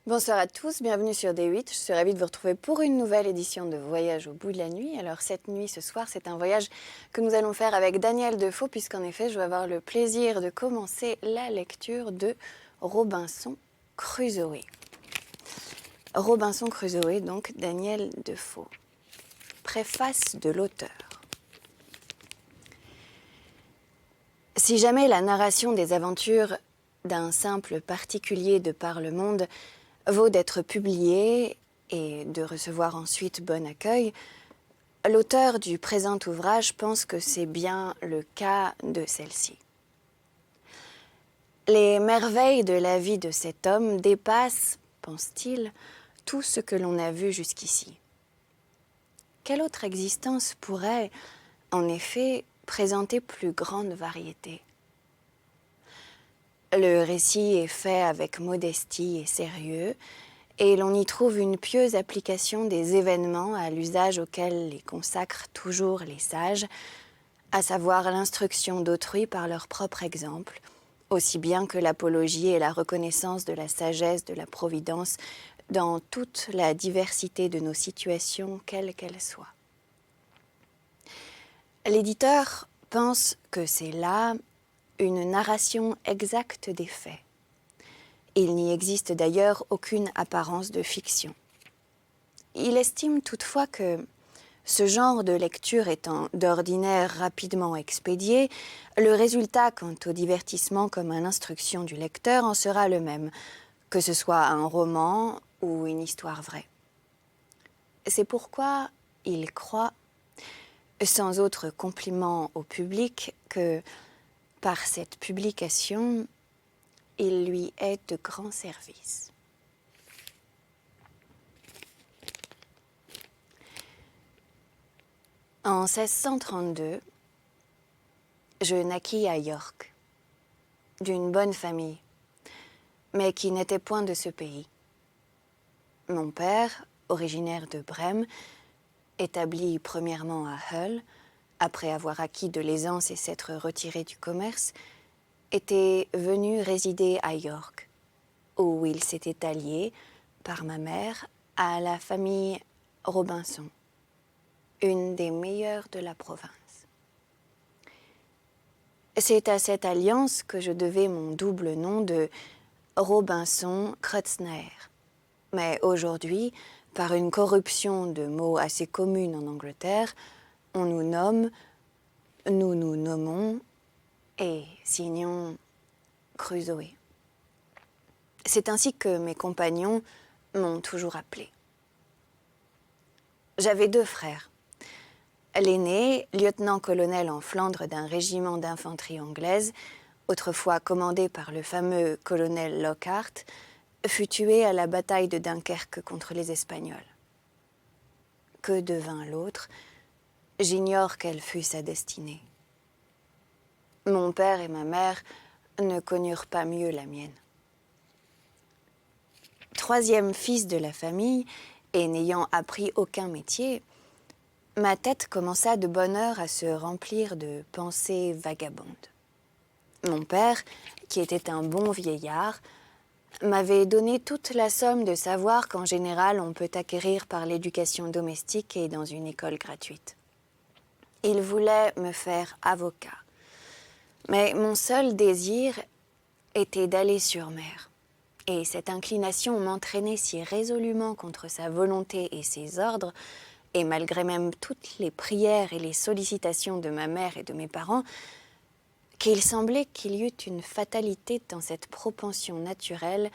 Bonsoir à tous, bienvenue sur D8. Je suis ravie de vous retrouver pour une nouvelle édition de Voyage au bout de la nuit. Alors cette nuit, ce soir, c'est un voyage que nous allons faire avec Daniel Defoe, puisqu'en effet, je vais avoir le plaisir de commencer la lecture de Robinson Crusoe. Robinson Crusoe, donc Daniel Defoe. Préface de l'auteur. Si jamais la narration des aventures d'un simple particulier de par le monde vaut d'être publiée et de recevoir ensuite bon accueil, l'auteur du présent ouvrage pense que c'est bien le cas de celle-ci. Les merveilles de la vie de cet homme dépassent, pense-t-il, tout ce que l'on a vu jusqu'ici. Quelle autre existence pourrait, en effet, présenter plus grande variété ? Le récit est fait avec modestie et sérieux, et l'on y trouve une pieuse application des événements à l'usage auquel les consacrent toujours les sages, à savoir l'instruction d'autrui par leur propre exemple, aussi bien que l'apologie et la reconnaissance de la sagesse de la Providence dans toute la diversité de nos situations, quelles qu'elles soient. L'éditeur pense que c'est là une narration exacte des faits. Il n'y existe d'ailleurs aucune apparence de fiction. Il estime toutefois que, ce genre de lecture étant d'ordinaire rapidement expédié, le résultat quant au divertissement comme à l'instruction du lecteur en sera le même, que ce soit un roman ou une histoire vraie. C'est pourquoi il croit, sans autre compliment au public, que par cette publication, il lui est de grands services. En 1632, je naquis à York, d'une bonne famille, mais qui n'était point de ce pays. Mon père, originaire de Brême, établi premièrement à Hull, après avoir acquis de l'aisance et s'être retiré du commerce, était venu résider à York, où il s'était allié, par ma mère, à la famille Robinson, une des meilleures de la province. C'est à cette alliance que je devais mon double nom de Robinson Kreuznaer. Mais aujourd'hui, par une corruption de mots assez commune en Angleterre, on nous nomme, nous nous nommons et signons Crusoe. C'est ainsi que mes compagnons m'ont toujours appelé. J'avais 2 frères. L'aîné, lieutenant-colonel en Flandre d'un régiment d'infanterie anglaise, autrefois commandé par le fameux colonel Lockhart, fut tué à la bataille de Dunkerque contre les Espagnols. Que devint l'autre, j'ignore quelle fut sa destinée. Mon père et ma mère ne connurent pas mieux la mienne. 3e fils de la famille, et n'ayant appris aucun métier, ma tête commença de bonne heure à se remplir de pensées vagabondes. Mon père, qui était un bon vieillard, m'avait donné toute la somme de savoir qu'en général on peut acquérir par l'éducation domestique et dans une école gratuite. Il voulait me faire avocat, mais mon seul désir était d'aller sur mer, et cette inclination m'entraînait si résolument contre sa volonté et ses ordres, et malgré même toutes les prières et les sollicitations de ma mère et de mes parents, qu'il semblait qu'il y eût une fatalité dans cette propension naturelle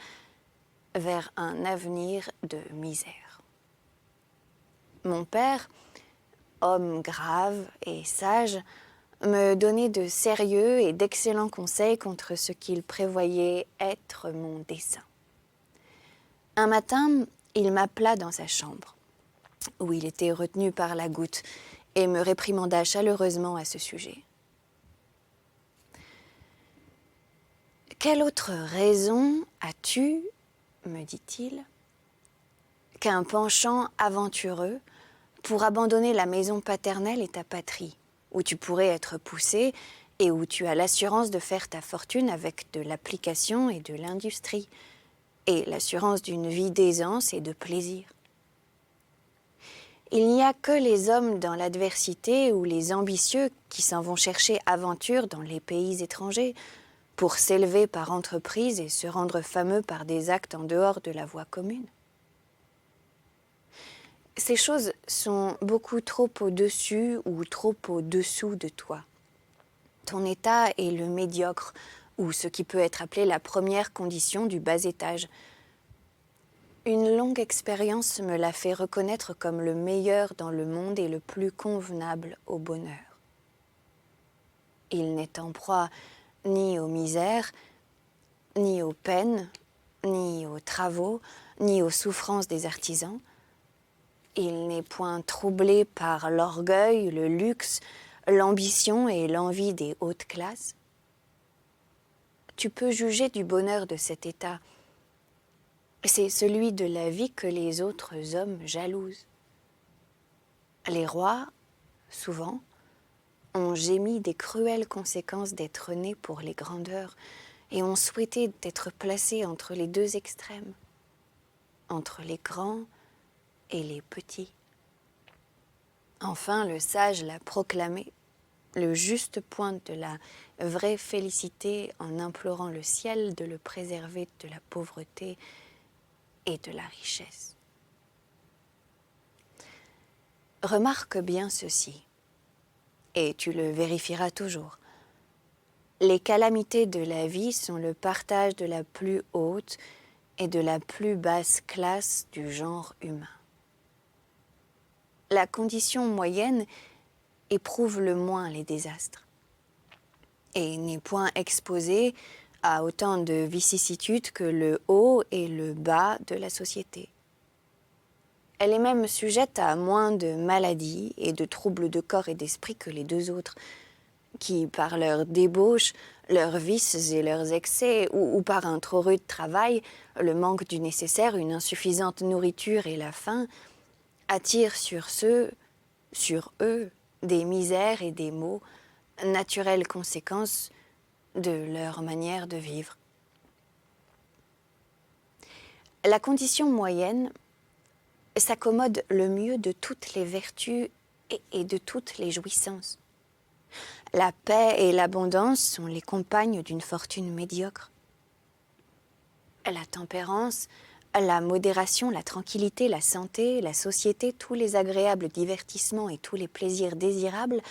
vers un avenir de misère. Mon père, homme grave et sage, me donnait de sérieux et d'excellents conseils contre ce qu'il prévoyait être mon dessein. Un matin, il m'appela dans sa chambre, où il était retenu par la goutte, et me réprimanda chaleureusement à ce sujet. « Quelle autre raison as-tu, me dit-il, qu'un penchant aventureux pour abandonner la maison paternelle et ta patrie, où tu pourrais être poussé et où tu as l'assurance de faire ta fortune avec de l'application et de l'industrie, et l'assurance d'une vie d'aisance et de plaisir. Il n'y a que les hommes dans l'adversité ou les ambitieux qui s'en vont chercher aventure dans les pays étrangers pour s'élever par entreprise et se rendre fameux par des actes en dehors de la voie commune. Ces choses sont beaucoup trop au-dessus ou trop au-dessous de toi. Ton état est le médiocre, ou ce qui peut être appelé la première condition du bas étage. Une longue expérience me l'a fait reconnaître comme le meilleur dans le monde et le plus convenable au bonheur. Il n'est en proie ni aux misères, ni aux peines, ni aux travaux, ni aux souffrances des artisans. Il n'est point troublé par l'orgueil, le luxe, l'ambition et l'envie des hautes classes. Tu peux juger du bonheur de cet état. C'est celui de la vie que les autres hommes jalousent. Les rois, souvent, ont gémi des cruelles conséquences d'être nés pour les grandeurs et ont souhaité d'être placés entre les deux extrêmes, entre les grands et les petits. Enfin, le sage l'a proclamé, le juste point de la vraie félicité en implorant le ciel de le préserver de la pauvreté et de la richesse. Remarque bien ceci, et tu le vérifieras toujours. Les calamités de la vie sont le partage de la plus haute et de la plus basse classe du genre humain. La condition moyenne éprouve le moins les désastres et n'est point exposée à autant de vicissitudes que le haut et le bas de la société. Elle est même sujette à moins de maladies et de troubles de corps et d'esprit que les deux autres, qui, par leurs débauches, leurs vices et leurs excès, ou par un trop rude travail, le manque du nécessaire, une insuffisante nourriture et la faim, attirent sur eux, des misères et des maux, naturelles conséquences de leur manière de vivre. La condition moyenne s'accommode le mieux de toutes les vertus et de toutes les jouissances. La paix et l'abondance sont les compagnes d'une fortune médiocre. La tempérance, la modération, la tranquillité, la santé, la société, tous les agréables divertissements et tous les plaisirs désirables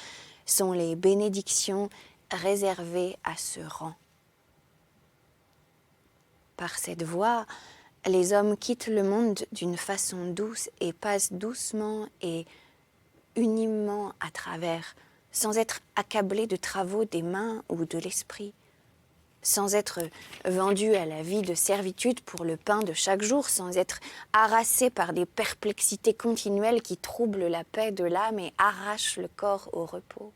sont les bénédictions réservées à ce rang. Par cette voie, les hommes quittent le monde d'une façon douce et passent doucement et uniment à travers, sans être accablés de travaux des mains ou de l'esprit, sans être vendus à la vie de servitude pour le pain de chaque jour, sans être harassés par des perplexités continuelles qui troublent la paix de l'âme et arrachent le corps au repos,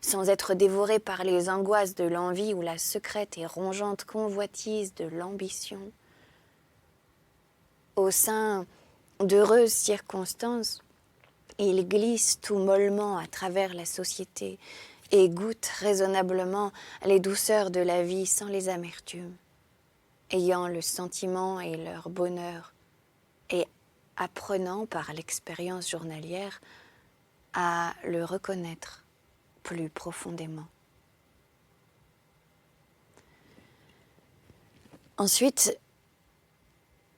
sans être dévorés par les angoisses de l'envie ou la secrète et rongeante convoitise de l'ambition. Au sein d'heureuses circonstances, ils glissent tout mollement à travers la société et goûtent raisonnablement les douceurs de la vie sans les amertumes, ayant le sentiment et leur bonheur et apprenant par l'expérience journalière à le reconnaître plus profondément. Ensuite,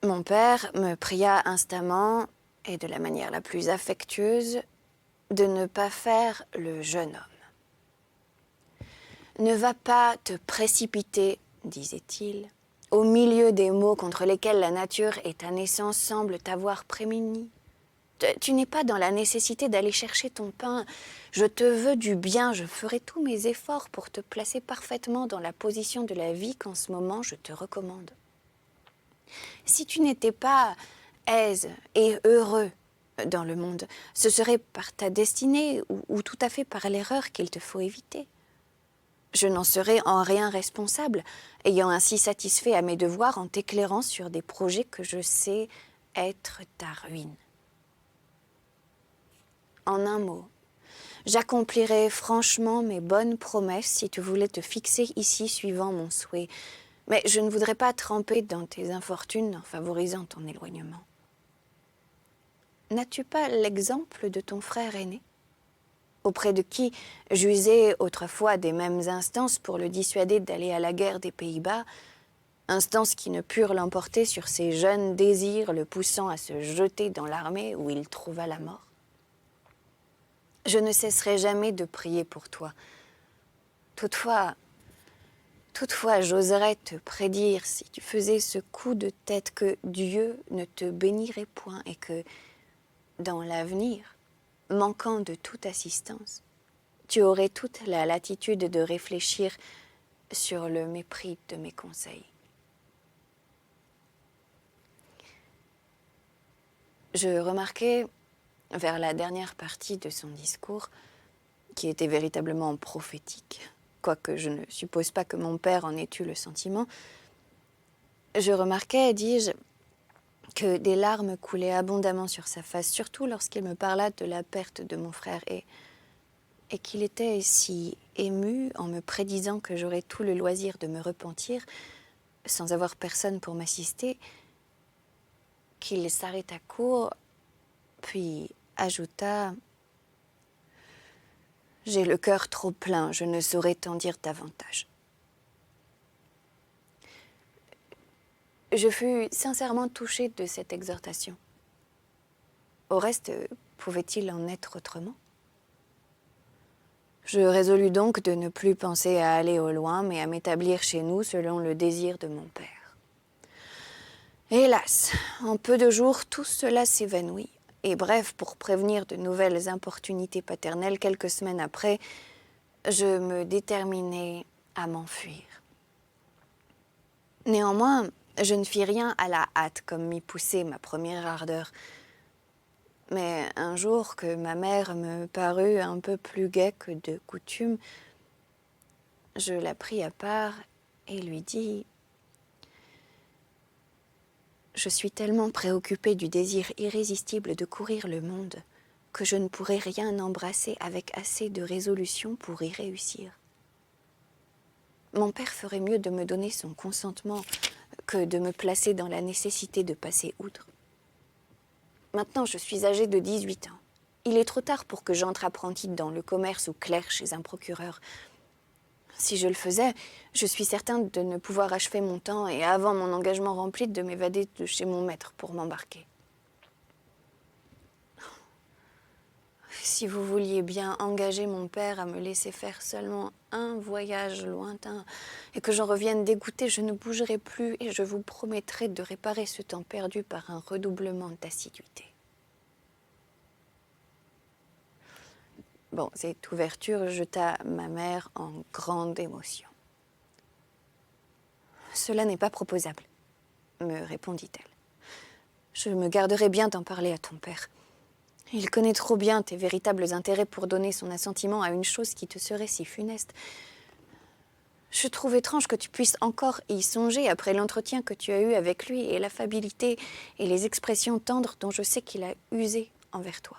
mon père me pria instamment, et de la manière la plus affectueuse, de ne pas faire le jeune homme. Ne va pas te précipiter, disait-il, au milieu des maux contre lesquels la nature et ta naissance semblent t'avoir prémuni. Tu n'es pas dans la nécessité d'aller chercher ton pain. Je te veux du bien, je ferai tous mes efforts pour te placer parfaitement dans la position de la vie qu'en ce moment je te recommande. Si tu n'étais pas aise et heureux dans le monde, ce serait par ta destinée ou tout à fait par l'erreur qu'il te faut éviter. Je n'en serais en rien responsable, ayant ainsi satisfait à mes devoirs en t'éclairant sur des projets que je sais être ta ruine. En un mot, j'accomplirais franchement mes bonnes promesses si tu voulais te fixer ici suivant mon souhait, Mais je ne voudrais pas tremper dans tes infortunes en favorisant ton éloignement. N'as-tu pas l'exemple de ton frère aîné, auprès de qui j'usais autrefois des mêmes instances pour le dissuader d'aller à la guerre des Pays-Bas, instances qui ne purent l'emporter sur ses jeunes désirs, le poussant à se jeter dans l'armée où il trouva la mort? Je ne cesserai jamais de prier pour toi. Toutefois, j'oserais te prédire, si tu faisais ce coup de tête, que Dieu ne te bénirait point et que, dans l'avenir, manquant de toute assistance, tu aurais toute la latitude de réfléchir sur le mépris de mes conseils. Je remarquai, vers la dernière partie de son discours, qui était véritablement prophétique, quoique je ne suppose pas que mon père en ait eu le sentiment, je remarquai, dis-je, que des larmes coulaient abondamment sur sa face, surtout lorsqu'il me parla de la perte de mon frère, et qu'il était si ému en me prédisant que j'aurais tout le loisir de me repentir, sans avoir personne pour m'assister, qu'il s'arrêta court, puis ajouta: « J'ai le cœur trop plein, je ne saurais t'en dire davantage. » Je fus sincèrement touchée de cette exhortation. Au reste, pouvait-il en être autrement? Je résolus donc de ne plus penser à aller au loin, mais à m'établir chez nous selon le désir de mon père. Hélas, en peu de jours, tout cela s'évanouit. Et bref, pour prévenir de nouvelles importunités paternelles, quelques semaines après, je me déterminai à m'enfuir. Néanmoins, je ne fis rien à la hâte, comme m'y poussait ma première ardeur. Mais un jour que ma mère me parut un peu plus gaie que de coutume, je la pris à part et lui dis: « Je suis tellement préoccupée du désir irrésistible de courir le monde que je ne pourrai rien embrasser avec assez de résolution pour y réussir. Mon père ferait mieux de me donner son consentement que de me placer dans la nécessité de passer outre. Maintenant, je suis âgée de 18 ans. Il est trop tard pour que j'entre apprentie dans le commerce ou clerc chez un procureur. Si je le faisais, je suis certaine de ne pouvoir achever mon temps et, avant mon engagement rempli, de m'évader de chez mon maître pour m'embarquer. Si vous vouliez bien engager mon père à me laisser faire seulement un voyage lointain et que j'en revienne dégoûtée, je ne bougerai plus et je vous promettrai de réparer ce temps perdu par un redoublement d'assiduité. » Bon, cette ouverture jeta ma mère en grande émotion. « Cela n'est pas proposable, » me répondit-elle. « Je me garderai bien d'en parler à ton père. Il connaît trop bien tes véritables intérêts pour donner son assentiment à une chose qui te serait si funeste. Je trouve étrange que tu puisses encore y songer après l'entretien que tu as eu avec lui et l'affabilité et les expressions tendres dont je sais qu'il a usé envers toi.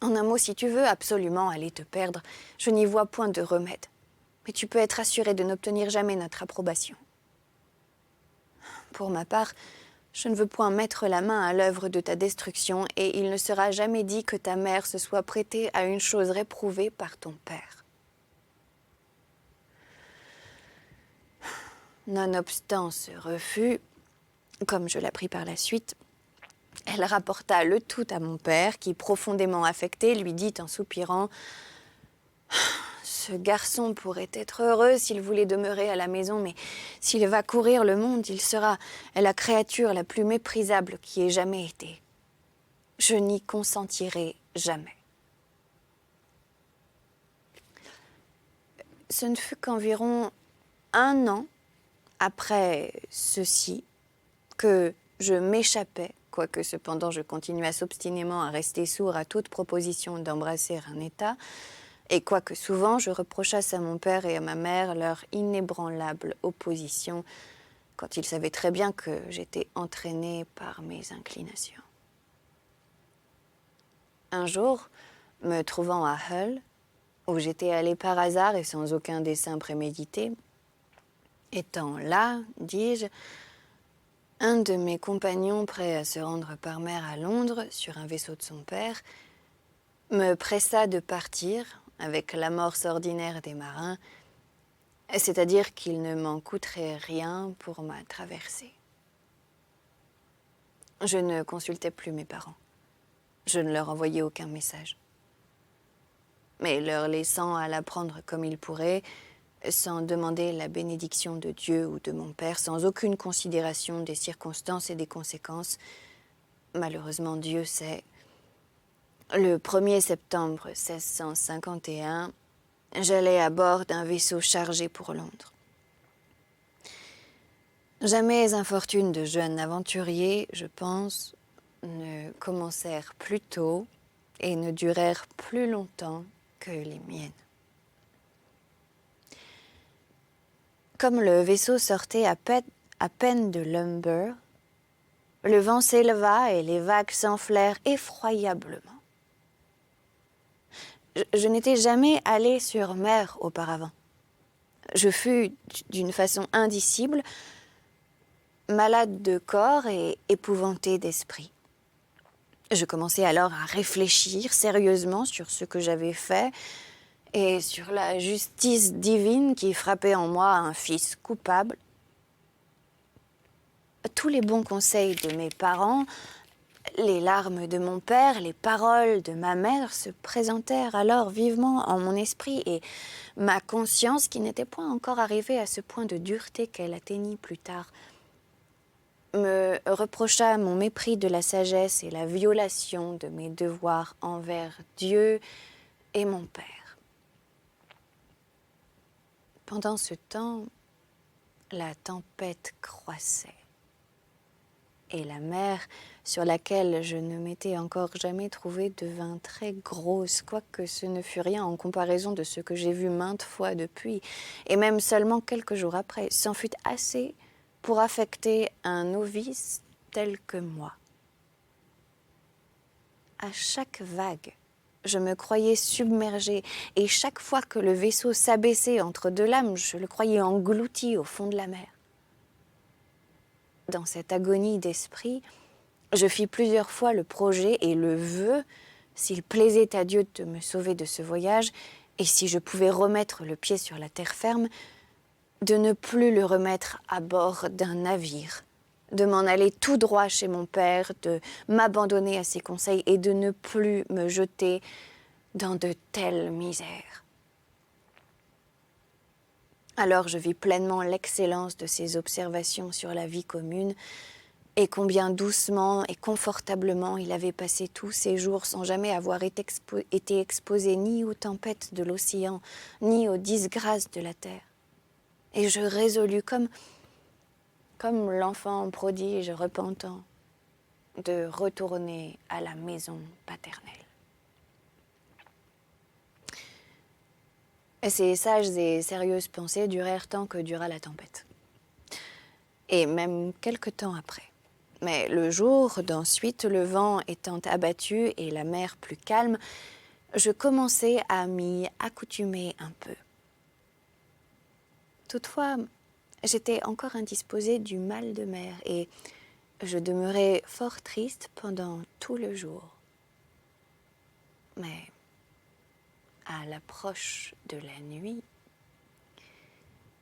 En un mot, si tu veux absolument aller te perdre, je n'y vois point de remède. Mais tu peux être assuré de n'obtenir jamais notre approbation. Pour ma part, je ne veux point mettre la main à l'œuvre de ta destruction, et il ne sera jamais dit que ta mère se soit prêtée à une chose réprouvée par ton père. » Nonobstant ce refus, comme je l'appris par la suite, elle rapporta le tout à mon père, qui, profondément affecté, lui dit en soupirant: « Ce garçon pourrait être heureux s'il voulait demeurer à la maison, mais s'il va courir le monde, il sera la créature la plus méprisable qui ait jamais été. Je n'y consentirai jamais. » Ce ne fut qu'environ 1 an après ceci que je m'échappais, quoique cependant je continuais obstinément à rester sourd à toute proposition d'embrasser un état, et quoique souvent je reprochasse à mon père et à ma mère leur inébranlable opposition, quand ils savaient très bien que j'étais entraînée par mes inclinations. Un jour, me trouvant à Hull, où j'étais allée par hasard et sans aucun dessein prémédité, Étant là, dis-je, un de mes compagnons prêt à se rendre par mer à Londres sur un vaisseau de son père me pressa de partir avec l'amorce ordinaire des marins, c'est-à-dire qu'il ne m'en coûterait rien pour ma traversée. Je ne consultais plus mes parents. Je ne leur envoyais aucun message. Mais leur laissant à l'apprendre comme ils pourraient, sans demander la bénédiction de Dieu ou de mon père, sans aucune considération des circonstances et des conséquences, malheureusement Dieu sait, le 1er septembre 1651, j'allais à bord d'un vaisseau chargé pour Londres. Jamais infortunes de jeunes aventuriers, je pense, ne commencèrent plus tôt et ne durèrent plus longtemps que les miennes. Comme le vaisseau sortait à peine de l'Humber, le vent s'éleva et les vagues s'enflèrent effroyablement. Je n'étais jamais allée sur mer auparavant. Je fus, d'une façon indicible, malade de corps et épouvantée d'esprit. Je commençai alors à réfléchir sérieusement sur ce que j'avais fait et sur la justice divine qui frappait en moi un fils coupable. Tous les bons conseils de mes parents, les larmes de mon père, les paroles de ma mère se présentèrent alors vivement en mon esprit et ma conscience, qui n'était point encore arrivée à ce point de dureté qu'elle atteignit plus tard, me reprocha mon mépris de la sagesse et la violation de mes devoirs envers Dieu et mon père. Pendant ce temps, la tempête croissait et la mer sur laquelle je ne m'étais encore jamais trouvée devint très grosse, quoique ce ne fût rien en comparaison de ce que j'ai vu maintes fois depuis, et même seulement quelques jours après, c'en fut assez pour affecter un novice tel que moi. À chaque vague, je me croyais submergée, et chaque fois que le vaisseau s'abaissait entre deux lames, je le croyais englouti au fond de la mer. Dans cette agonie d'esprit, je fis plusieurs fois le projet et le vœu, s'il plaisait à Dieu de me sauver de ce voyage, et si je pouvais remettre le pied sur la terre ferme, de ne plus le remettre à bord d'un navire, de m'en aller tout droit chez mon père, de m'abandonner à ses conseils et de ne plus me jeter dans de telles misères. Alors je vis pleinement l'excellence de ses observations sur la vie commune et combien doucement et confortablement il avait passé tous ses jours sans jamais avoir été exposé ni aux tempêtes de l'océan, ni aux disgrâces de la terre. Et je résolus, comme l'enfant prodige repentant, de retourner à la maison paternelle. Ces sages et sérieuses pensées durèrent tant que dura la tempête, et même quelque temps après. Mais le jour d'ensuite, le vent étant abattu et la mer plus calme, je commençai à m'y accoutumer un peu. Toutefois, j'étais encore indisposée du mal de mer et je demeurai fort triste pendant tout le jour. Mais à l'approche de la nuit,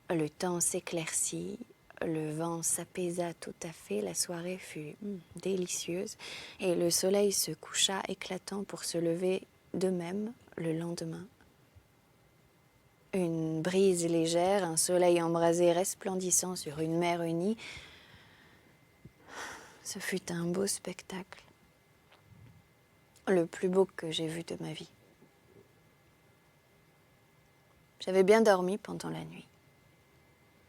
le temps s'éclaircit, le vent s'apaisa tout à fait, la soirée fut délicieuse et le soleil se coucha éclatant pour se lever de même le lendemain. Une brise légère, un soleil embrasé resplendissant sur une mer unie. Ce fut un beau spectacle, le plus beau que j'ai vu de ma vie. J'avais bien dormi pendant la nuit.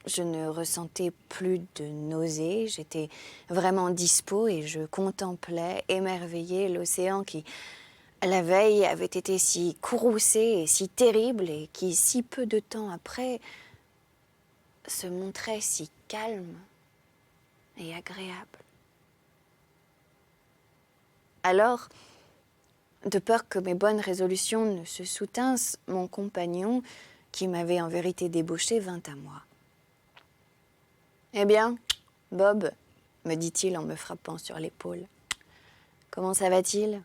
Je ne ressentais plus de nausées, j'étais vraiment dispo et je contemplais, émerveillée, l'océan qui, la veille, avait été si courroucé et si terrible et qui, si peu de temps après, se montrait si calme et agréable. Alors, de peur que mes bonnes résolutions ne se soutinssent, mon compagnon, qui m'avait en vérité débauché, vint à moi. Eh bien, Bob, me dit-il en me frappant sur l'épaule, comment ça va-t-il?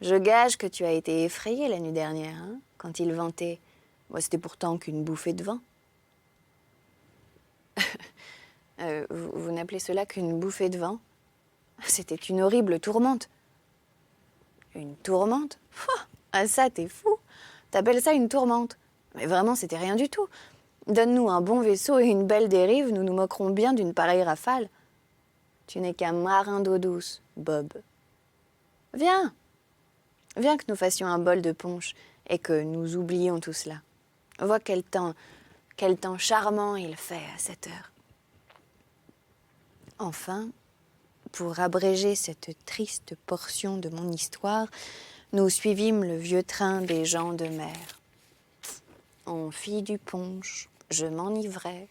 Je gage que tu as été effrayé la nuit dernière, hein, quand il ventait. Moi, c'était pourtant qu'une bouffée de vent. Vous n'appelez cela qu'une bouffée de vent? C'était une horrible tourmente. Une tourmente? Ah ça, t'es fou. T'appelles ça une tourmente? Mais vraiment, c'était rien du tout. Donne-nous un bon vaisseau et une belle dérive, nous nous moquerons bien d'une pareille rafale. Tu n'es qu'un marin d'eau douce, Bob. Viens, viens que nous fassions un bol de punch et que nous oublions tout cela. Vois quel temps charmant il fait à cette heure. Enfin, pour abréger cette triste portion de mon histoire, nous suivîmes le vieux train des gens de mer. On fit du punch, je m'enivrai,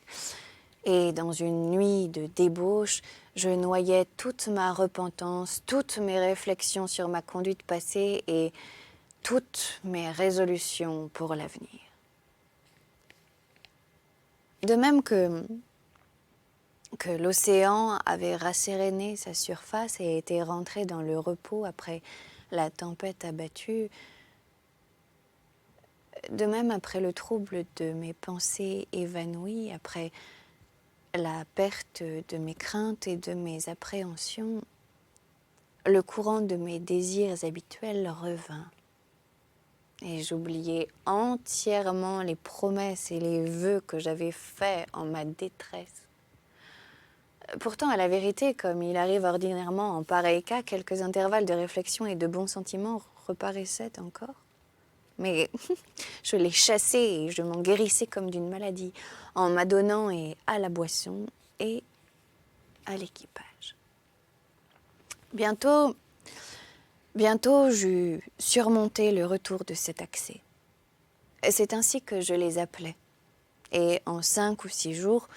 et dans une nuit de débauche, je noyais toute ma repentance, toutes mes réflexions sur ma conduite passée et toutes mes résolutions pour l'avenir. De même que l'océan avait rasséréné sa surface et était rentré dans le repos après la tempête abattue, de même après le trouble de mes pensées évanouies, après la perte de mes craintes et de mes appréhensions, le courant de mes désirs habituels revint. Et j'oubliai entièrement les promesses et les vœux que j'avais faits en ma détresse. Pourtant, à la vérité, comme il arrive ordinairement en pareil cas, quelques intervalles de réflexion et de bons sentiments reparaissaient encore. Mais je les chassais et je m'en guérissais comme d'une maladie, en m'adonnant et à la boisson et à l'équipage. Bientôt, j'eus surmonté le retour de cet accès. C'est ainsi que je les appelais. Et en 5 ou 6 jours,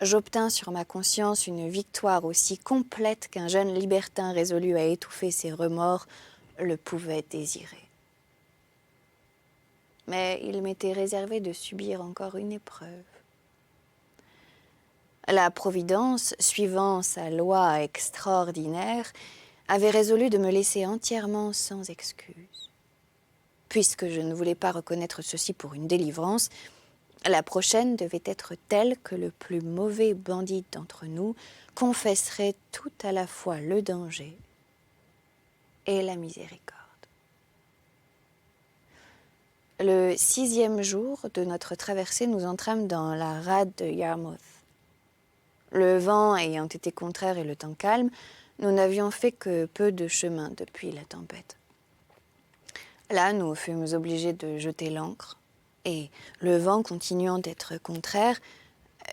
j'obtins sur ma conscience une victoire aussi complète qu'un jeune libertin résolu à étouffer ses remords le pouvait désirer. Mais il m'était réservé de subir encore une épreuve. La Providence, suivant sa loi extraordinaire, avait résolu de me laisser entièrement sans excuse. Puisque je ne voulais pas reconnaître ceci pour une délivrance, la prochaine devait être telle que le plus mauvais bandit d'entre nous confesserait tout à la fois le danger et la miséricorde. Le 6e jour de notre traversée, nous entrâmes dans la rade de Yarmouth. Le vent ayant été contraire et le temps calme, nous n'avions fait que peu de chemin depuis la tempête. Là, nous fûmes obligés de jeter l'ancre, et le vent continuant d'être contraire,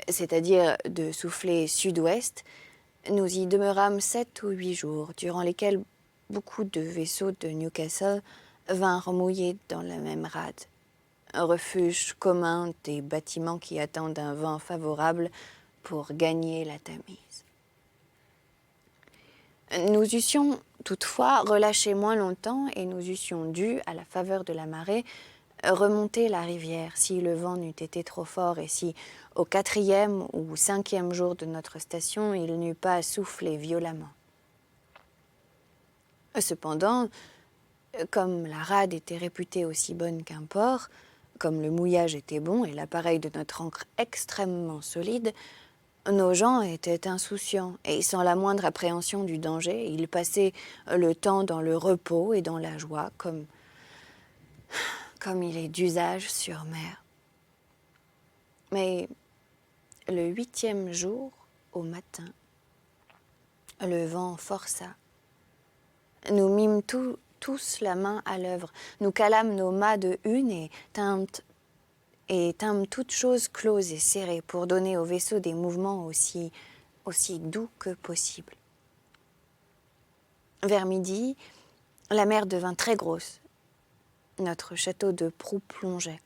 c'est-à-dire de souffler sud-ouest, nous y demeurâmes 7 ou 8 jours, durant lesquels beaucoup de vaisseaux de Newcastle vinrent mouiller dans la même rade. Un refuge commun des bâtiments qui attendent un vent favorable pour gagner la Tamise. Nous eussions toutefois relâché moins longtemps et nous eussions dû, à la faveur de la marée, remonter la rivière si le vent n'eût été trop fort et si, au 4e ou 5e jour de notre station, il n'eût pas soufflé violemment. Cependant, comme la rade était réputée aussi bonne qu'un port, comme le mouillage était bon et l'appareil de notre ancre extrêmement solide, nos gens étaient insouciants et sans la moindre appréhension du danger, ils passaient le temps dans le repos et dans la joie, comme il est d'usage sur mer. Mais le 8e jour, au matin, le vent força. Nous mîmes tous la main à l'œuvre. Nous calâmes nos mâts de hune et tînmes toutes choses closes et serrées pour donner au vaisseau des mouvements aussi doux que possible. Vers midi, la mer devint très grosse. Notre château de proue plongeait.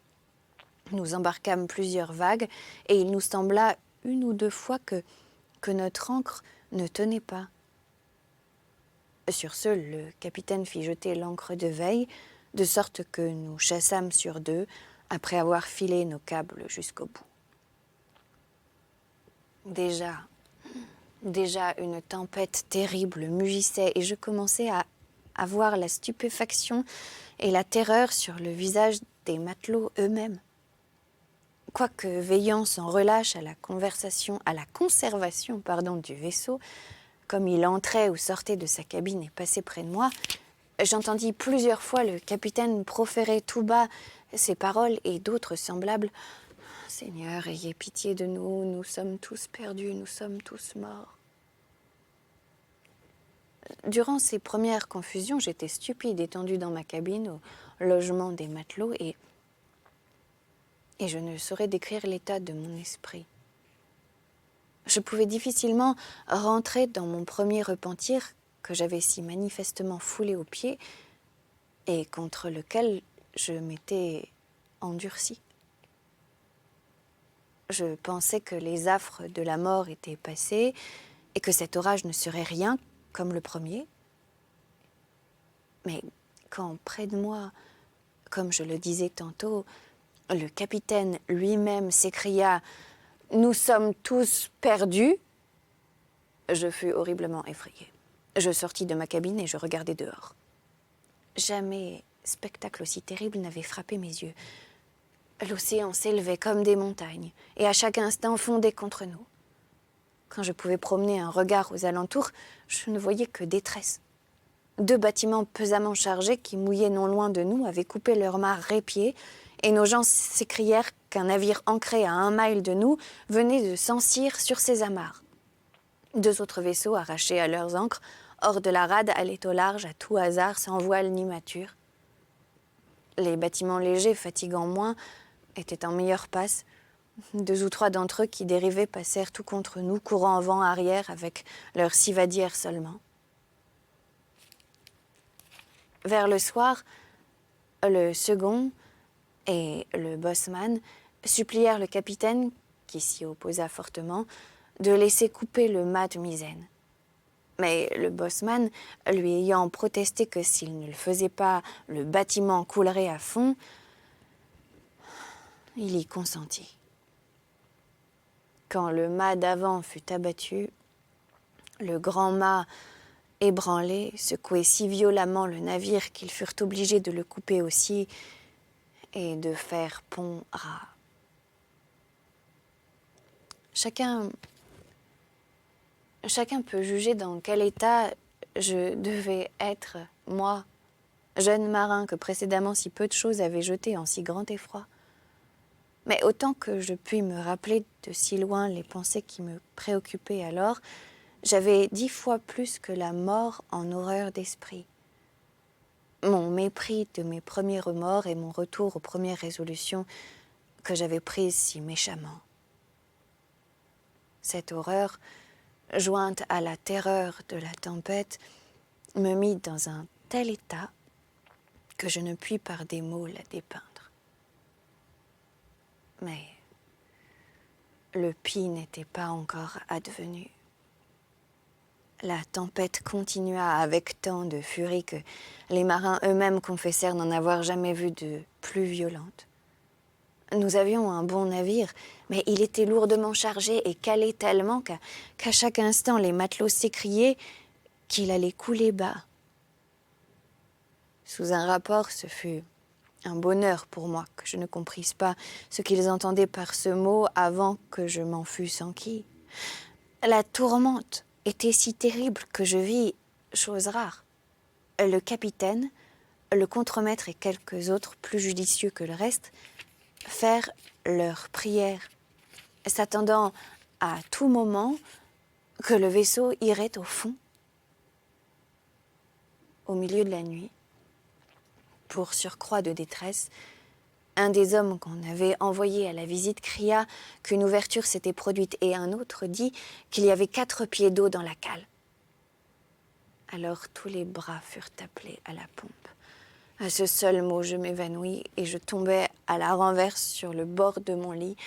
Nous embarquâmes plusieurs vagues et il nous sembla 1 ou 2 fois que notre ancre ne tenait pas. Sur ce, le capitaine fit jeter l'ancre de veille, de sorte que nous chassâmes sur 2, après avoir filé nos câbles jusqu'au bout. Déjà, Déjà, une tempête terrible mugissait et je commençais à avoir la stupéfaction et la terreur sur le visage des matelots eux-mêmes. Quoique veillant sans relâche à la conservation du vaisseau, comme il entrait ou sortait de sa cabine et passait près de moi, j'entendis plusieurs fois le capitaine proférer tout bas ces paroles et d'autres semblables. « Seigneur, ayez pitié de nous, nous sommes tous perdus, nous sommes tous morts. » Durant ces premières confusions, j'étais stupide, étendue dans ma cabine au logement des matelots et je ne saurais décrire l'état de mon esprit. Je pouvais difficilement rentrer dans mon premier repentir que j'avais si manifestement foulé aux pieds et contre lequel je m'étais endurcie. Je pensais que les affres de la mort étaient passés et que cet orage ne serait rien comme le premier. Mais quand près de moi, comme je le disais tantôt, le capitaine lui-même s'écria « Nous sommes tous perdus », je fus horriblement effrayée. Je sortis de ma cabine et je regardai dehors. Jamais spectacle aussi terrible n'avait frappé mes yeux. L'océan s'élevait comme des montagnes et à chaque instant fondait contre nous. Quand je pouvais promener un regard aux alentours, je ne voyais que détresse. 2 bâtiments pesamment chargés qui mouillaient non loin de nous avaient coupé leurs mâts répieds et nos gens s'écrièrent qu'un navire ancré à 1 mile de nous venait de s'encire sur ses amarres. 2 autres vaisseaux arrachés à leurs ancres, hors de la rade, allaient au large à tout hasard, sans voile ni mâture. Les bâtiments légers, fatiguant moins, étaient en meilleure passe. 2 ou 3 d'entre eux qui dérivaient passèrent tout contre nous, courant en vent arrière avec leurs civadières seulement. Vers le soir, le second et le bosseman supplièrent le capitaine, qui s'y opposa fortement, de laisser couper le mât de misaine. Mais le bosseman, lui ayant protesté que s'il ne le faisait pas, le bâtiment coulerait à fond, il y consentit. Quand le mât d'avant fut abattu, le grand mât ébranlé secouait si violemment le navire qu'ils furent obligés de le couper aussi et de faire pont ras. Chacun peut juger dans quel état je devais être, moi, jeune marin que précédemment si peu de choses avaient jeté en si grand effroi. Mais autant que je puis me rappeler de si loin les pensées qui me préoccupaient alors, j'avais 10 fois plus que la mort en horreur d'esprit. Mon mépris de mes premiers remords et mon retour aux premières résolutions que j'avais prises si méchamment. Cette horreur, jointe à la terreur de la tempête, me mit dans un tel état que je ne puis par des mots la dépeindre. Mais le pis n'était pas encore advenu. La tempête continua avec tant de furie que les marins eux-mêmes confessèrent n'en avoir jamais vu de plus violente. Nous avions un bon navire, mais il était lourdement chargé et calé tellement qu'à chaque instant les matelots s'écriaient qu'il allait couler bas. Sous un rapport, ce fut un bonheur pour moi que je ne comprisse pas ce qu'ils entendaient par ce mot avant que je m'en fusse enquis. La tourmente était si terrible que je vis, chose rare, le capitaine, le contremaître et quelques autres plus judicieux que le reste faire leur prière, s'attendant à tout moment que le vaisseau irait au fond. Au milieu de la nuit, pour surcroît de détresse, un des hommes qu'on avait envoyé à la visite cria qu'une ouverture s'était produite et un autre dit qu'il y avait 4 pieds d'eau dans la cale. Alors tous les bras furent appelés à la pompe. À ce seul mot, je m'évanouis et je tombai à la renverse sur le bord de mon lit,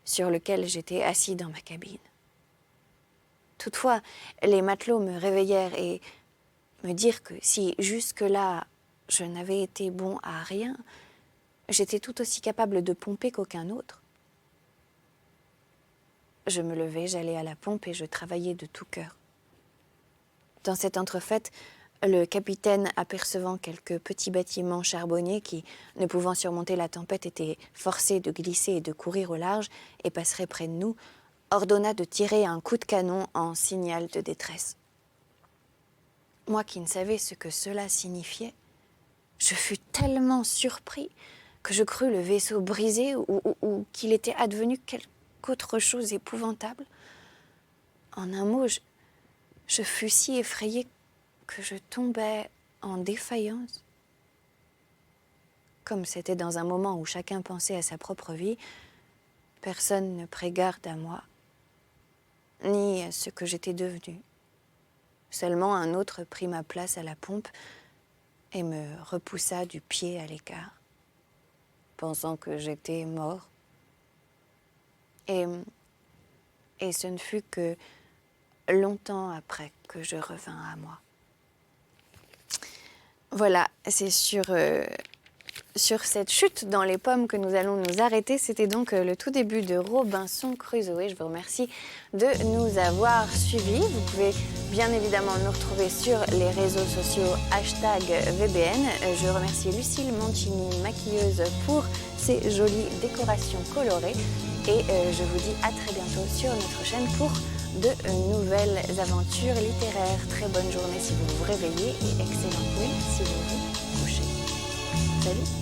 sur lequel j'étais assis dans ma cabine. Toutefois, les matelots me réveillèrent et me dirent que si jusque-là je n'avais été bon à rien, j'étais tout aussi capable de pomper qu'aucun autre. Je me levais, j'allais à la pompe et je travaillais de tout cœur. Dans cette entrefaite, le capitaine, apercevant quelques petits bâtiments charbonniers qui, ne pouvant surmonter la tempête, étaient forcés de glisser et de courir au large et passeraient près de nous, ordonna de tirer un coup de canon en signal de détresse. Moi qui ne savais ce que cela signifiait, je fus tellement surpris que je crus le vaisseau brisé ou qu'il était advenu quelque autre chose épouvantable. En un mot, je fus si effrayée que je tombais en défaillance. Comme c'était dans un moment où chacun pensait à sa propre vie, personne ne prit garde à moi, ni à ce que j'étais devenue. Seulement un autre prit ma place à la pompe et me repoussa du pied à l'écart, pensant que j'étais mort. Et ce ne fut que longtemps après que je revins à moi. Voilà, c'est sur cette chute dans les pommes que nous allons nous arrêter. C'était donc le tout début de Robinson Crusoe. Je vous remercie de nous avoir suivis. Vous pouvez bien évidemment nous retrouver sur les réseaux sociaux #VBN. Je remercie Lucille Mancini, maquilleuse, pour ces jolies décorations colorées. Et je vous dis à très bientôt sur notre chaîne pour de nouvelles aventures littéraires. Très bonne journée si vous vous réveillez et excellente nuit si vous vous couchez. Salut!